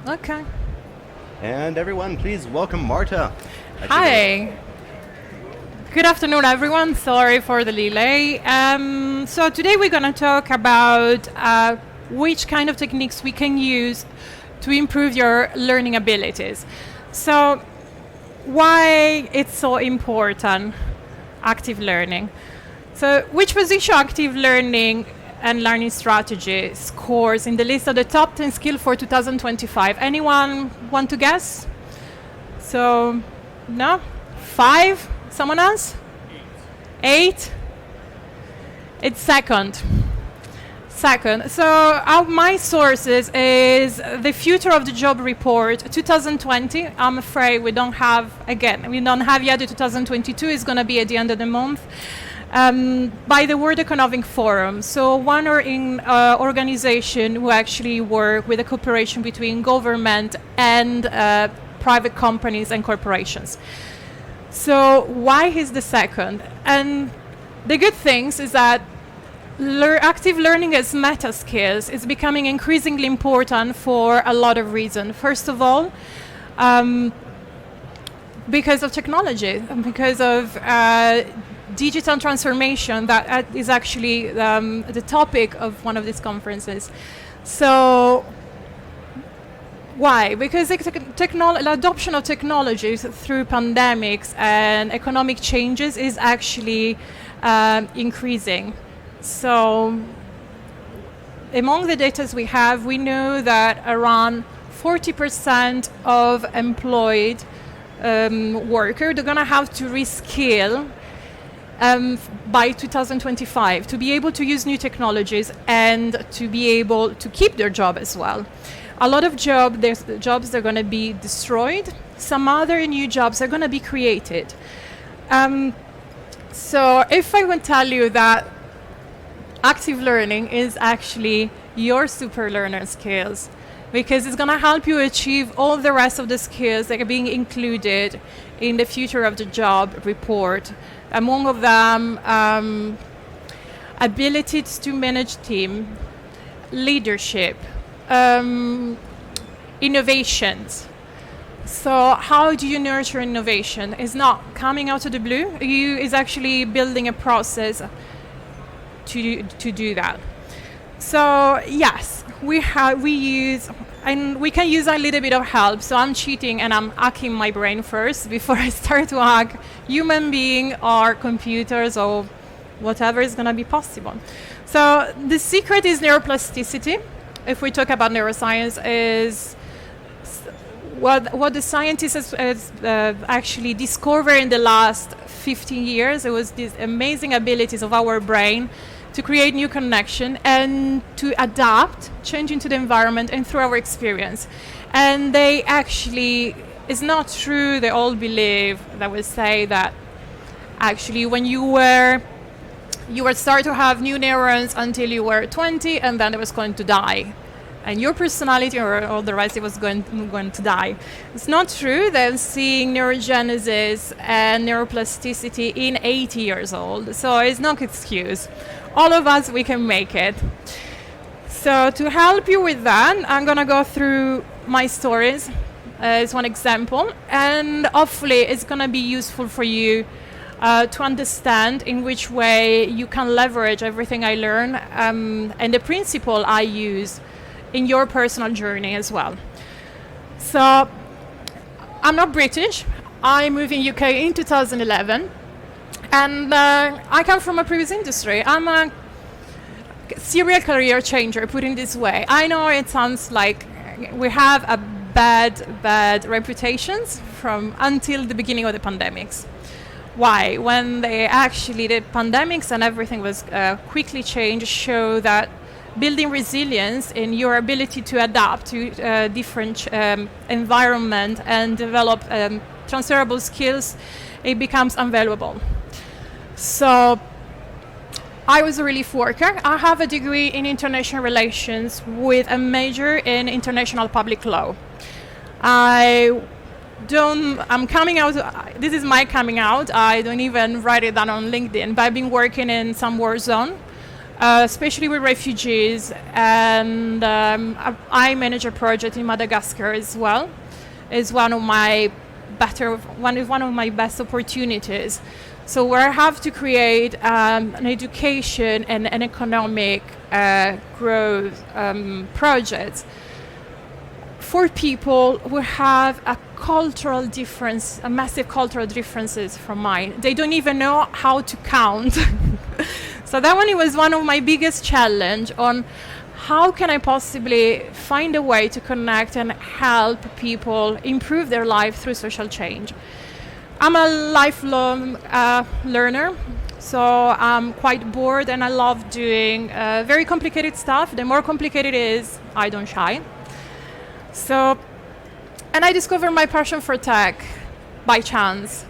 Okay. And everyone, please welcome Marta. Hi. Good afternoon, everyone. Sorry for the delay. So today we're going to talk about which kind of techniques we can use to improve your learning abilities. So why it's so important, active learning. So which position active learning and learning strategy scores in the list of the top 10 skills for 2025? Anyone want to guess? So, no? 5? Someone else? 8? It's second. So my sources is the Future of the Job Report 2020. I'm afraid we don't have yet the 2022. It's going to be at the end of the month. By the World Economic Forum. So one organization who actually work with a cooperation between government and private companies and corporations. So why is the second? And the good things is that active learning as meta skills is becoming increasingly important for a lot of reasons. First of all, because of technology, because of digital transformation that is actually the topic of one of these conferences. So why? Because the adoption of technologies through pandemics and economic changes is actually increasing. So among the data we have, we know that around 40% of employed workers, they're going to have to reskill by 2025 to be able to use new technologies and to be able to keep their job as well. A lot of jobs are going to be destroyed. Some other new jobs are going to be created. So if I would tell you that active learning is actually your Superlearner skills, because it's going to help you achieve all the rest of the skills that are being included in the Future of the Job report. Among of them, abilities to manage team, leadership, innovations. So how do you nurture innovation? It's not coming out of the blue. It's actually building a process to do that. So yes, we use, and we can use a little bit of help. So I'm cheating and I'm hacking my brain first before I start to hack human being or computers or whatever is going to be possible. So the secret is neuroplasticity. If we talk about neuroscience, is what the scientists has actually discovered in the last 15 years. It was these amazing abilities of our brain to create new connection and to adapt, change into the environment and through our experience. And they actually, it's not true, the old belief that will say that actually when you were start to have new neurons until you were 20 and then it was going to die. And your personality or all the rest, it was going to die. It's not true. They're seeing neurogenesis and neuroplasticity in 80 years old. So it's no excuse. All of us, we can make it. So to help you with that, I'm going to go through my stories as one example. And hopefully it's going to be useful for you to understand in which way you can leverage everything I learn and the principle I use in your personal journey as well. So I'm not British. I moved in UK in 2011 and I come from a previous industry. I'm a serial career changer, put in this way. I know it sounds like we have a bad reputations from until the beginning of the pandemics. Why? When the pandemics and everything was quickly changed, show that building resilience in your ability to adapt to different environment and develop transferable skills, it becomes invaluable. So I was a relief worker. I have a degree in international relations with a major in international public law. I'm coming out, this is my coming out. I don't even write it down on LinkedIn, but I've been working in some war zone especially with refugees. And I manage a project in Madagascar as well. It's one of my best opportunities. So where I have to create an education and an economic growth project for people who have a massive cultural differences from mine. They don't even know how to count. So that one, it was one of my biggest challenge on how can I possibly find a way to connect and help people improve their life through social change. I'm a lifelong learner, so I'm quite bored and I love doing very complicated stuff. The more complicated it is, I don't shine. So, and I discovered my passion for tech by chance,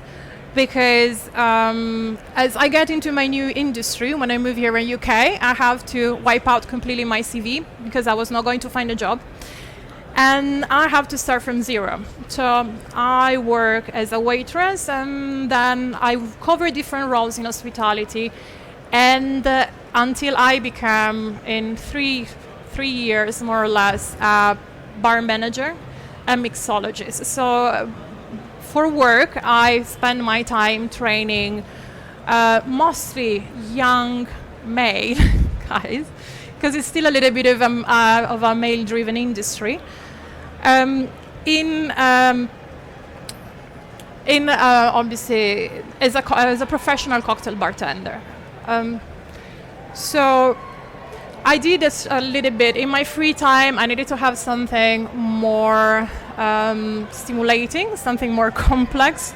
because as I get into my new industry, when I move here in UK, I have to wipe out completely my CV because I was not going to find a job. And I have to start from zero. So I work as a waitress, and then I cover different roles in hospitality, and until I became, in three years more or less, a bar manager and mixologist. So for work, I spend my time training mostly young male guys, because it's still a little bit of a male-driven industry. Obviously as a professional cocktail bartender. So I did this a little bit in my free time. I needed to have something more stimulating, something more complex,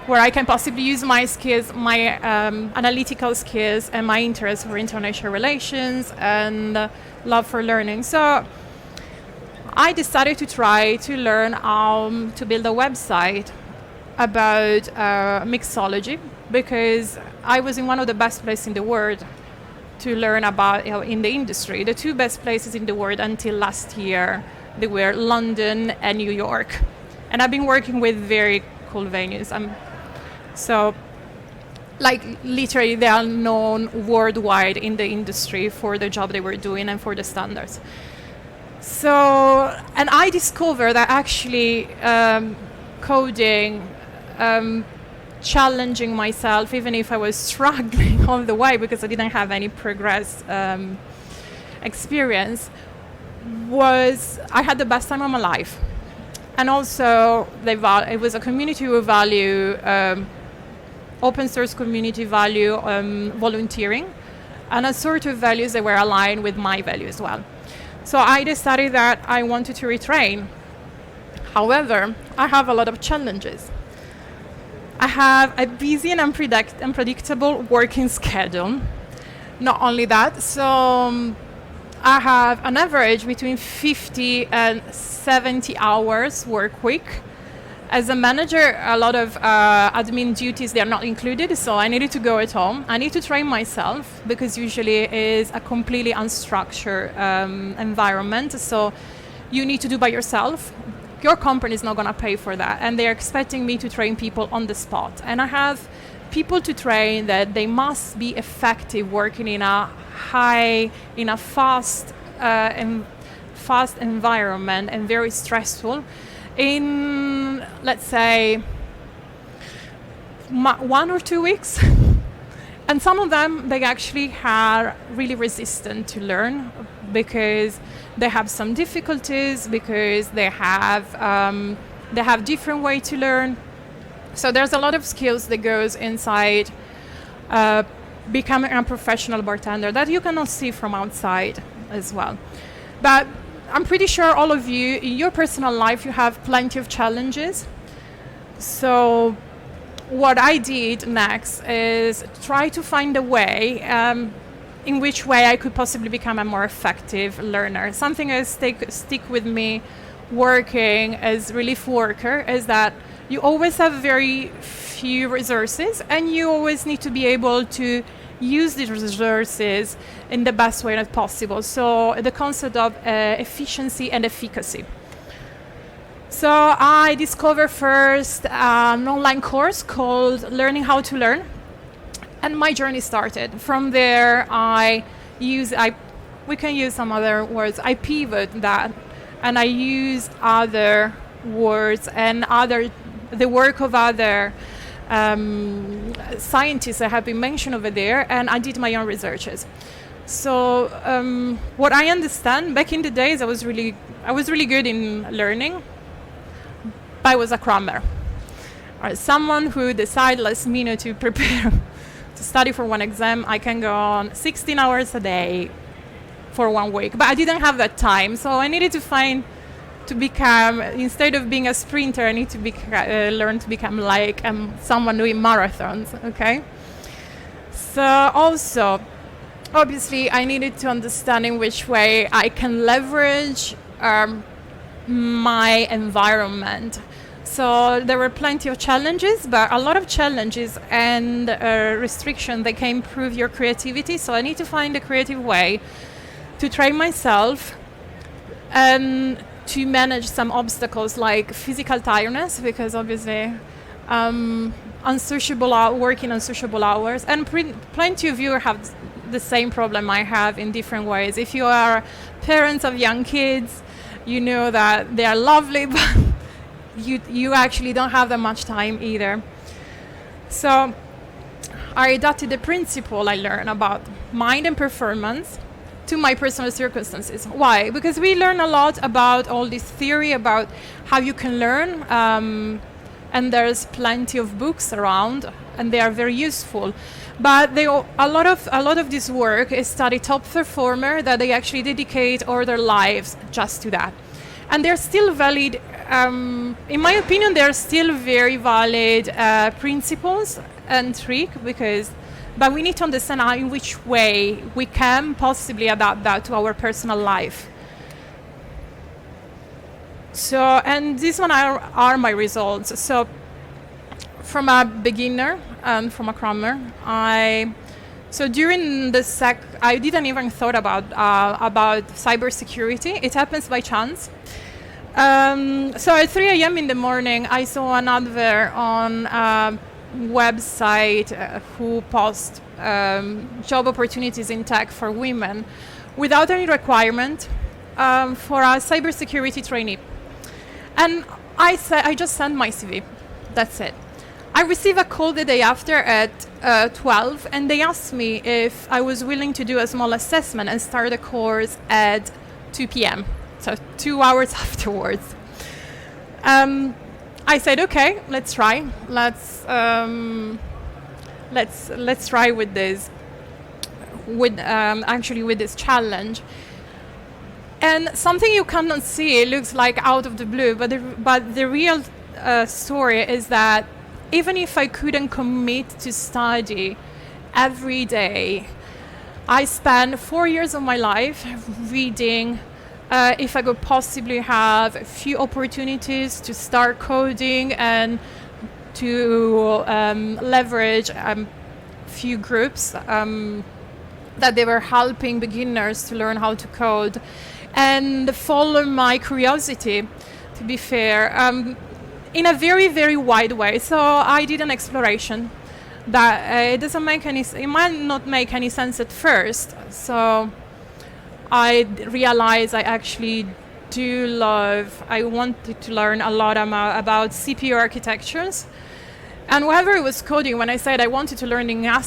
where I can possibly use my skills, my analytical skills, and my interest for international relations and love for learning. So I decided to try to learn how to build a website about mixology, because I was in one of the best places in the world to learn about in the industry. The two best places in the world until last year, they were London and New York. And I've been working with very cool venues. So, like, literally they are known worldwide in the industry for the job they were doing and for the standards. So, and I discovered that actually coding, challenging myself, even if I was struggling all the way because I didn't have any progress experience, I had the best time of my life. And also, it was a community who value, open source community value, volunteering, and a sort of values that were aligned with my values as well. So I decided that I wanted to retrain. However, I have a lot of challenges. I have a busy and unpredictable working schedule. Not only that, so I have an average between 50 and 70 hours work week. As a manager, a lot of admin duties, they are not included, so I needed to go at home. I need to train myself, because usually it is a completely unstructured environment, so you need to do by yourself. Your company is not going to pay for that, and they're expecting me to train people on the spot. And I have people to train that they must be effective working in a fast environment and very stressful. In, let's say, 1 or 2 weeks. And some of them, they actually are really resistant to learn because they have some difficulties, because they have different way to learn. So there's a lot of skills that goes inside becoming a professional bartender that you cannot see from outside as well. But I'm pretty sure all of you, in your personal life, you have plenty of challenges. So what I did next is try to find a way in which way I could possibly become a more effective learner. Something that stick with me working as relief worker is that you always have very few resources, and you always need to be able to use these resources in the best way as possible. So the concept of efficiency and efficacy. So I discovered first an online course called Learning How to Learn, and my journey started. From there, I we can use some other words. I pivot that, and I used other words and the work of other scientists that have been mentioned over there, and I did my own researches. So what I understand, back in the days, I was really good in learning, but I was a crammer. Or someone who decided last minute to prepare to study for one exam. I can go on 16 hours a day for 1 week, but I didn't have that time, so I needed to become, instead of being a sprinter, I need to learn to become like someone doing marathons, okay? So also, obviously, I needed to understand in which way I can leverage my environment. So there were plenty of challenges, but a lot of challenges and restrictions that can improve your creativity. So I need to find a creative way to train myself and to manage some obstacles like physical tiredness, because obviously working unsociable hours, and plenty of you have the same problem I have in different ways. If you are parents of young kids, you know that they are lovely, but you actually don't have that much time either. So I adapted the principle I learned about mind and performance to my personal circumstances. Why? Because we learn a lot about all this theory about how you can learn, and there's plenty of books around, and they are very useful. But a lot of this work is study top performer that they actually dedicate all their lives just to that, and they're still valid. In my opinion, they're still very valid principles and trick, but we need to understand in which way we can possibly adapt that to our personal life. So, and these one are my results. So, from a beginner and from a crammer, during the I didn't even thought about cybersecurity. It happens by chance. So at 3 a.m. in the morning, I saw an advert on a website who posts job opportunities in tech for women without any requirement for a cybersecurity trainee. And I just sent my CV. That's it. I received a call the day after at 12, and they asked me if I was willing to do a small assessment and start a course at 2 p.m. So 2 hours afterwards. I said, okay, let's try. Let's try with this. With this challenge. And something you cannot see, it looks like out of the blue, but the real story is that even if I couldn't commit to study every day, I spent 4 years of my life reading. If I could possibly have a few opportunities to start coding and to leverage a few groups that they were helping beginners to learn how to code and follow my curiosity, to be fair, in a very, very wide way. So I did an exploration that it might not make any sense at first. So I realized I actually I wanted to learn a lot about CPU architectures. And whenever I was coding, when I said I wanted to learn how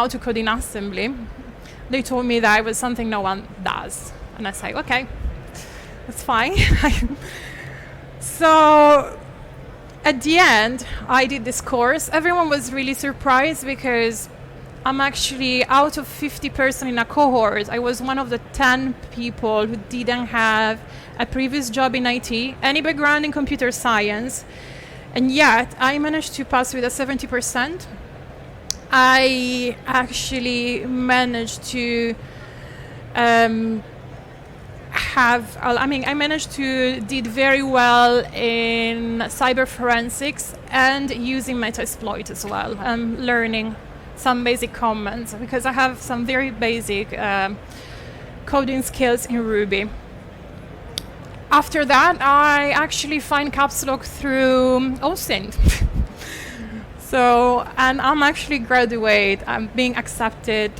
to code in assembly, they told me that it was something no one does. And I said, okay, that's fine. So at the end, I did this course. Everyone was really surprised because I'm actually out of 50 person in a cohort. I was one of the 10 people who didn't have a previous job in IT, any background in computer science, and yet I managed to pass with a 70%. I actually managed to I managed to did very well in cyber forensics and using Metasploit as well, learning some basic commands, because I have some very basic coding skills in Ruby. After that, I actually find Caps Lock through OSINT. So, and I'm actually I'm being accepted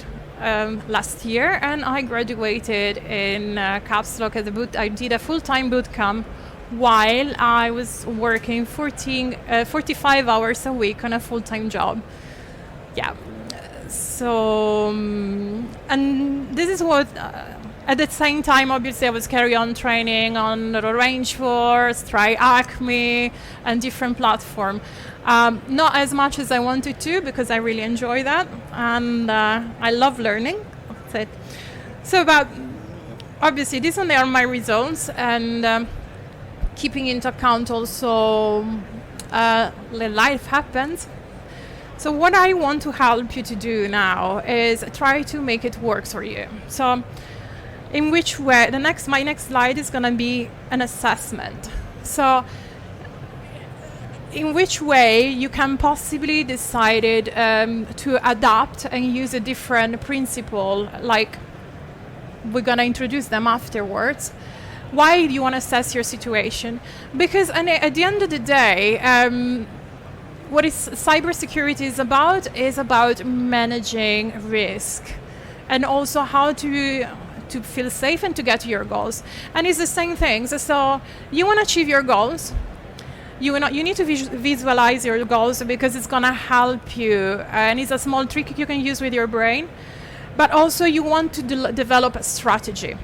last year, and I graduated in Caps Lock I did a full-time boot camp while I was working 45 hours a week on a full-time job. Yeah. So, and this is what, at the same time, obviously, I was carry on training on Range Force, Try Acme, and different platforms. Not as much as I wanted to, because I really enjoy that, and I love learning. That's it. So, but obviously, these are my results, and keeping into account also life happens. So what I want to help you to do now is try to make it work for you. So in which way, my next slide is going to be an assessment. So in which way you can possibly decide to adapt and use a different principle, like we're going to introduce them afterwards. Why do you want to assess your situation? Because at the end of the day, what cybersecurity is about managing risk, and also how to feel safe and to get to your goals. And it's the same thing. So you want to achieve your goals. You need to visualize your goals, because it's going to help you, and it's a small trick you can use with your brain. But also you want to develop a strategy.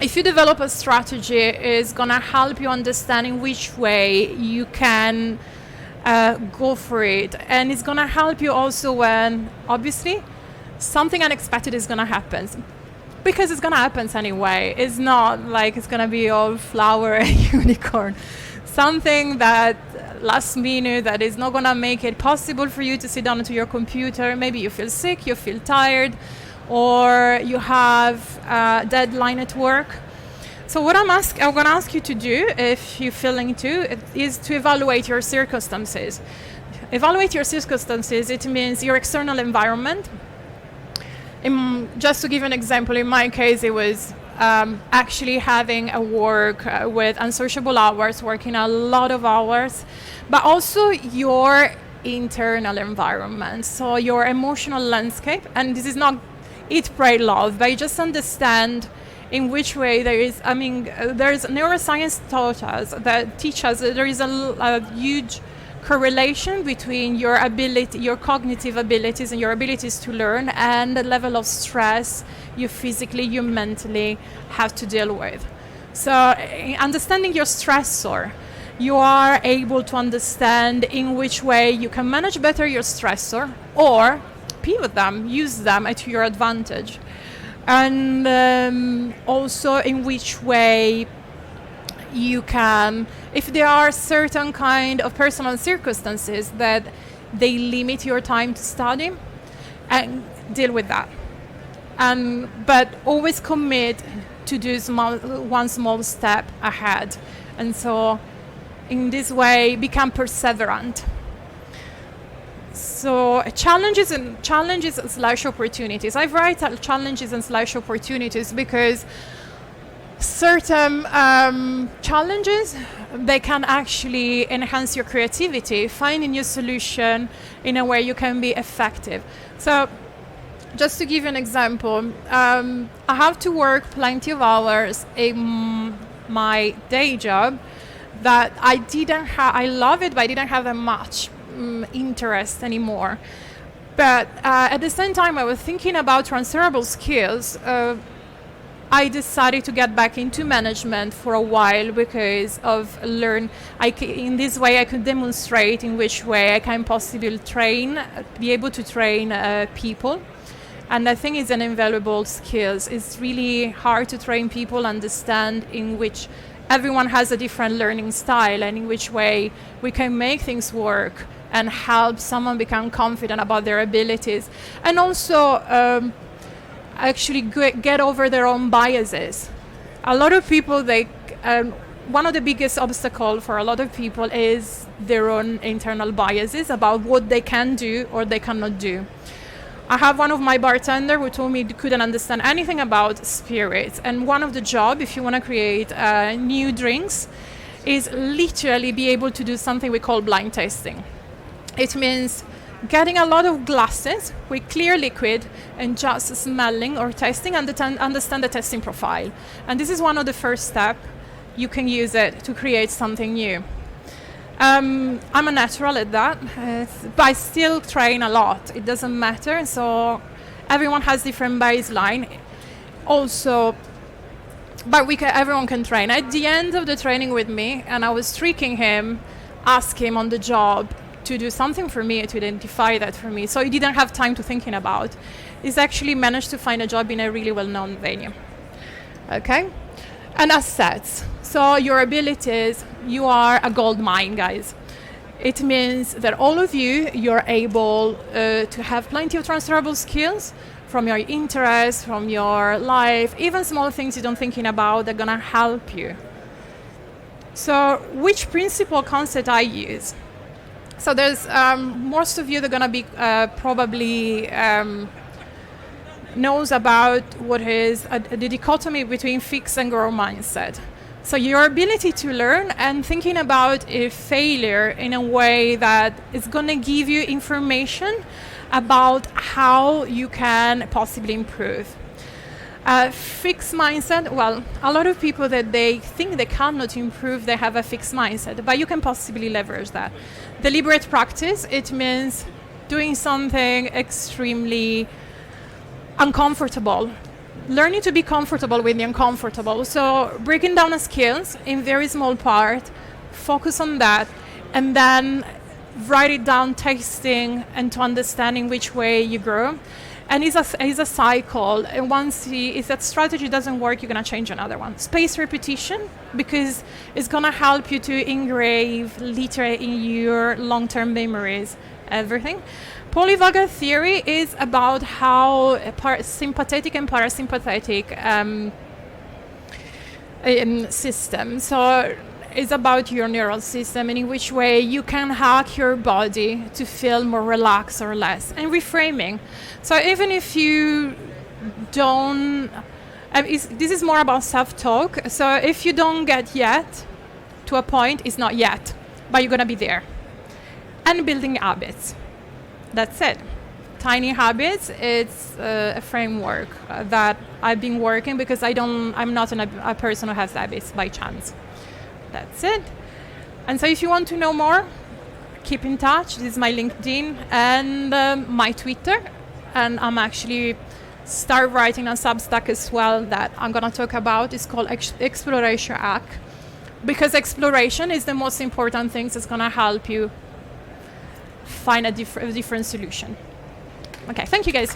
If you develop a strategy, it's going to help you understand in which way you can go for it. And it's going to help you also when, obviously, something unexpected is going to happen. Because it's going to happen anyway. It's not like it's going to be all flower and unicorn. Something that last minute that is not going to make it possible for you to sit down to your computer. Maybe you feel sick, you feel tired, or you have a deadline at work. So what I'm going to ask you to do, if you're feeling to, is to evaluate your circumstances. Evaluate your circumstances, it means your external environment. Just to give an example, in my case, it was actually having a work with unsociable hours, working a lot of hours, but also your internal environment, so your emotional landscape. And this is not eat, pray, love, but you just understand in which way there's neuroscience teach us that there is a huge correlation between your cognitive abilities and your abilities to learn, and the level of stress you physically, you mentally have to deal with. So understanding your stressor, you are able to understand in which way you can manage better your stressor, or pivot them, use them to your advantage. And also in which way you can, if there are certain kind of personal circumstances that they limit your time to study, and deal with that. But always commit to do one small step ahead. And so in this way, become perseverant. So challenges / opportunities. I write challenges and / opportunities because certain challenges, they can actually enhance your creativity, find a new solution in a way you can be effective. So just to give you an example, I have to work plenty of hours in my day job that I love it, but I didn't have that much interest anymore. But at the same time, I was thinking about transferable skills. I decided to get back into management for a while because of in this way I could demonstrate in which way I can possibly be able to train people. And I think it's an invaluable skill. It's really hard to train people, understand in which everyone has a different learning style, and in which way we can make things work and help someone become confident about their abilities. And also actually get over their own biases. A lot of people, one of the biggest obstacles for a lot of people is their own internal biases about what they can do or they cannot do. I have one of my bartender who told me he couldn't understand anything about spirits, and one of the job, if you want to create new drinks, is literally be able to do something we call blind tasting. It means getting a lot of glasses with clear liquid and just smelling or tasting and understand the testing profile. And this is one of the first steps. You can use it to create something new. I'm a natural at that, but I still train a lot. It doesn't matter. So everyone has different baseline. Also, but everyone can train. At the end of the training with me, and I was tricking him, ask him on the job to do something for me, to identify that for me. So he didn't have time to thinking about. He's actually managed to find a job in a really well-known venue. Okay? And assets. So your abilities, you are a gold mine, guys. It means that all of you, you're able to have plenty of transferable skills from your interests, from your life, even small things you don't thinking about, they're gonna help you. So which principle concept I use? So there's most of you that are gonna be probably knows about what is the dichotomy between fix and grow mindset. So your ability to learn and thinking about a failure in a way that is gonna give you information about how you can possibly improve. Fixed mindset, well, a lot of people that they think they cannot improve, they have a fixed mindset, but you can possibly leverage that. Deliberate practice, it means doing something extremely uncomfortable. Learning to be comfortable with the uncomfortable. So breaking down the skills in very small part, focus on that, and then write it down, tasting, and to understanding which way you grow. And it's a cycle. And once if that strategy doesn't work, you're gonna change another one. Space repetition, because it's gonna help you to engrave, literate in your long-term memories, everything. Polyvagal theory is about how sympathetic and parasympathetic system. So it's about your neural system and in which way you can hack your body to feel more relaxed or less. And reframing. So even if you don't, this is more about self-talk. So if you don't get yet to a point, it's not yet, but you're gonna be there. And building habits. That's it. Tiny habits, it's a framework that I've been working because I'm not a person who has habits by chance. That's it. And so if you want to know more, keep in touch. This is my LinkedIn and my Twitter. And I'm actually start writing on Substack as well that I'm going to talk about. It's called Exploration Hack. Because exploration is the most important thing that's going to help you find a different solution. Okay, thank you guys.